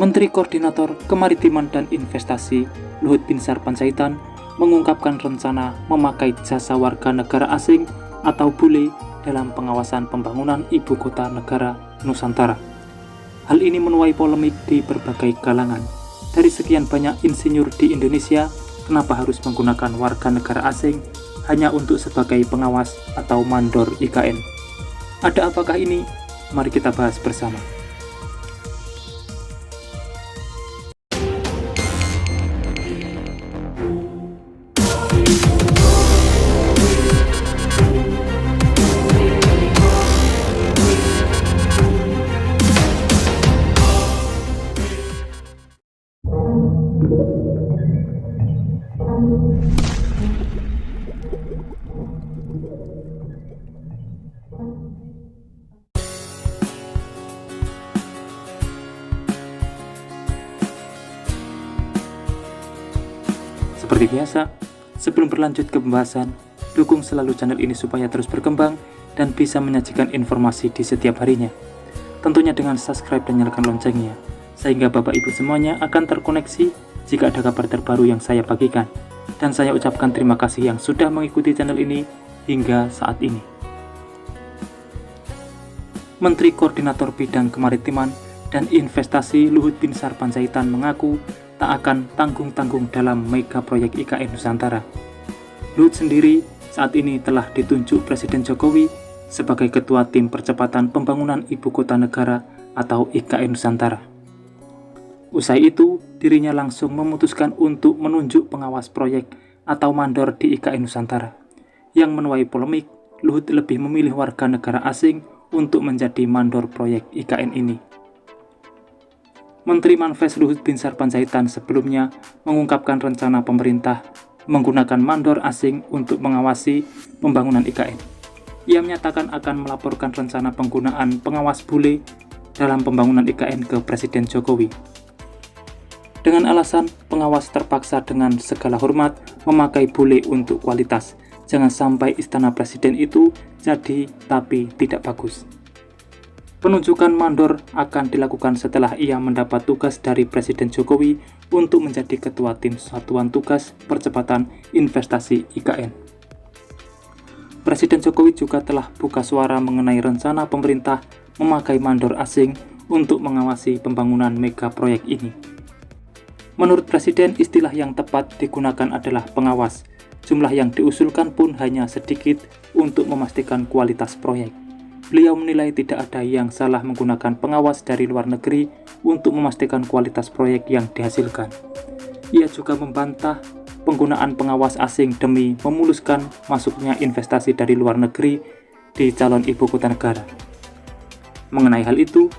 Menteri Koordinator Kemaritiman dan Investasi Luhut Binsar Panjaitan mengungkapkan rencana memakai jasa warga negara asing atau bule dalam pengawasan pembangunan ibu kota negara Nusantara. Hal ini menuai polemik di berbagai kalangan. Dari sekian banyak insinyur di Indonesia, kenapa harus menggunakan warga negara asing hanya untuk sebagai pengawas atau mandor IKN? Ada apakah ini? Mari kita bahas bersama. Seperti biasa, sebelum berlanjut ke pembahasan, dukung selalu channel ini supaya terus berkembang dan bisa menyajikan informasi di setiap harinya. Tentunya dengan subscribe dan nyalakan loncengnya, sehingga Bapak Ibu semuanya akan terkoneksi jika ada kabar terbaru yang saya bagikan. Dan saya ucapkan terima kasih yang sudah mengikuti channel ini hingga saat ini. Menteri Koordinator Bidang Kemaritiman dan Investasi Luhut Binsar Panjaitan mengaku tak akan tanggung-tanggung dalam mega proyek IKN Nusantara. Luhut sendiri saat ini telah ditunjuk Presiden Jokowi sebagai Ketua Tim Percepatan Pembangunan Ibu Kota Negara atau IKN Nusantara. Usai itu, dirinya langsung memutuskan untuk menunjuk pengawas proyek atau mandor di IKN Nusantara. Yang menuai polemik, Luhut lebih memilih warga negara asing untuk menjadi mandor proyek IKN ini. Menteri Manfes Luhut Binsar Panjaitan sebelumnya mengungkapkan rencana pemerintah menggunakan mandor asing untuk mengawasi pembangunan IKN. Ia menyatakan akan melaporkan rencana penggunaan pengawas bule dalam pembangunan IKN ke Presiden Jokowi. Dengan alasan pengawas terpaksa dengan segala hormat memakai bule untuk kualitas. Jangan sampai istana presiden itu jadi tapi tidak bagus. Penunjukan mandor akan dilakukan setelah ia mendapat tugas dari Presiden Jokowi untuk menjadi Ketua Tim Satuan Tugas Percepatan Investasi IKN. Presiden Jokowi juga telah buka suara mengenai rencana pemerintah memakai mandor asing untuk mengawasi pembangunan mega proyek ini. Menurut Presiden, istilah yang tepat digunakan adalah pengawas. Jumlah yang diusulkan pun hanya sedikit untuk memastikan kualitas proyek. Beliau menilai tidak ada yang salah menggunakan pengawas dari luar negeri untuk memastikan kualitas proyek yang dihasilkan. Ia juga membantah penggunaan pengawas asing demi memuluskan masuknya investasi dari luar negeri di calon ibu kota negara. Mengenai hal itu,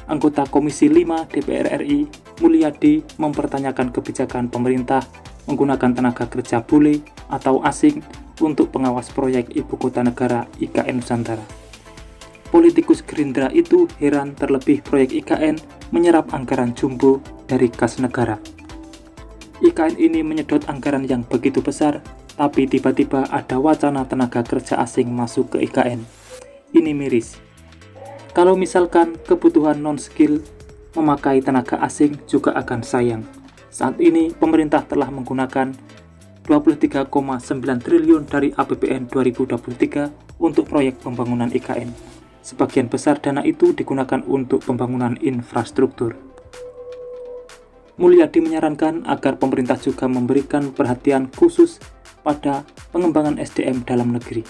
anggota Komisi 5 DPR RI Mulyadi mempertanyakan kebijakan pemerintah menggunakan tenaga kerja bule atau asing untuk pengawas proyek ibu kota negara IKN Nusantara. Politikus Gerindra itu heran terlebih proyek IKN menyerap anggaran jumbo dari kas negara. IKN ini menyedot anggaran yang begitu besar, tapi tiba-tiba ada wacana tenaga kerja asing masuk ke IKN. Ini miris. Kalau misalkan kebutuhan non-skill memakai tenaga asing juga akan sayang. Saat ini pemerintah telah menggunakan 23,9 triliun dari APBN 2023 untuk proyek pembangunan IKN. Sebagian besar dana itu digunakan untuk pembangunan infrastruktur. Mulyadi menyarankan agar pemerintah juga memberikan perhatian khusus pada pengembangan SDM dalam negeri,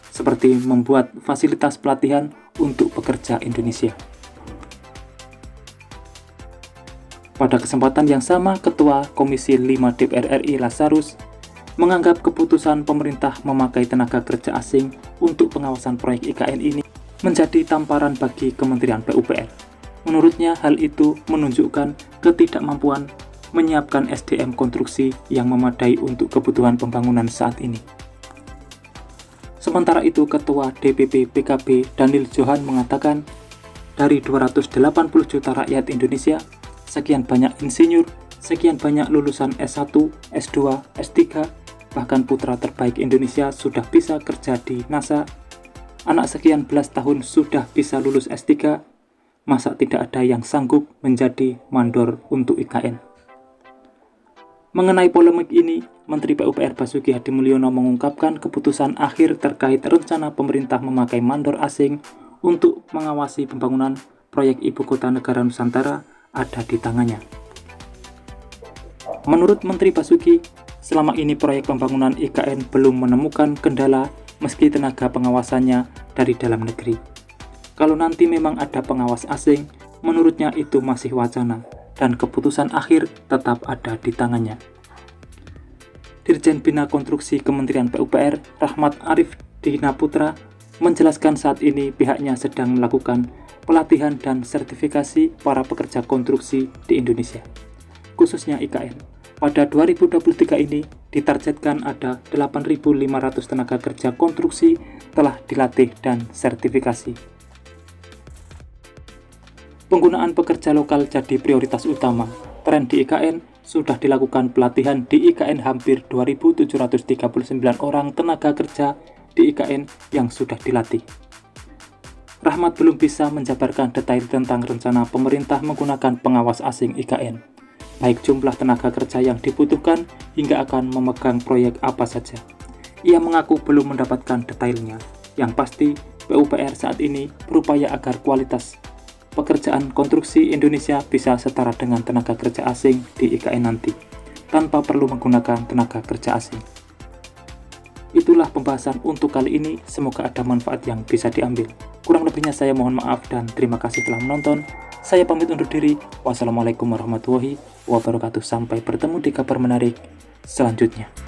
seperti membuat fasilitas pelatihan untuk pekerja Indonesia. Pada kesempatan yang sama, Ketua Komisi 5 DPR RI Lazarus menganggap keputusan pemerintah memakai tenaga kerja asing untuk pengawasan proyek IKN ini menjadi tamparan bagi Kementerian PUPR. Menurutnya, hal itu menunjukkan ketidakmampuan menyiapkan SDM konstruksi yang memadai untuk kebutuhan pembangunan saat ini. Sementara itu, Ketua DPP PKB Daniel Johan mengatakan, dari 280 juta rakyat Indonesia, sekian banyak insinyur, sekian banyak lulusan S1, S2, S3, bahkan putra terbaik Indonesia sudah bisa kerja di NASA. Anak sekian belas tahun sudah bisa lulus S3, masa tidak ada yang sanggup menjadi mandor untuk IKN? Mengenai polemik ini, Menteri PUPR Basuki Hadimulyono mengungkapkan keputusan akhir terkait rencana pemerintah memakai mandor asing untuk mengawasi pembangunan proyek Ibu Kota Negara Nusantara ada di tangannya. Menurut Menteri Basuki, selama ini proyek pembangunan IKN belum menemukan kendala meski tenaga pengawasannya dari dalam negeri. Kalau nanti memang ada pengawas asing, menurutnya itu masih wacana dan keputusan akhir tetap ada di tangannya. Dirjen Bina Konstruksi Kementerian PUPR, Rahmat Arif Dinaputra, menjelaskan saat ini pihaknya sedang melakukan pelatihan dan sertifikasi para pekerja konstruksi di Indonesia, khususnya IKN. Pada 2023 ini ditargetkan ada 8.500 tenaga kerja konstruksi telah dilatih dan sertifikasi. Penggunaan pekerja lokal jadi prioritas utama. Tren di IKN sudah dilakukan pelatihan di IKN hampir 2.739 orang tenaga kerja di IKN yang sudah dilatih. Rahmat belum bisa menjabarkan detail tentang rencana pemerintah menggunakan pengawas asing IKN, baik jumlah tenaga kerja yang dibutuhkan hingga akan memegang proyek apa saja. Ia mengaku belum mendapatkan detailnya. Yang pasti, PUPR saat ini berupaya agar kualitas pekerjaan konstruksi Indonesia bisa setara dengan tenaga kerja asing di IKN nanti, tanpa perlu menggunakan tenaga kerja asing. Itulah pembahasan untuk kali ini, semoga ada manfaat yang bisa diambil. Kurang lebihnya saya mohon maaf dan terima kasih telah menonton. Saya pamit undur diri. Wassalamualaikum warahmatullahi wabarakatuh. Sampai bertemu di kabar menarik selanjutnya.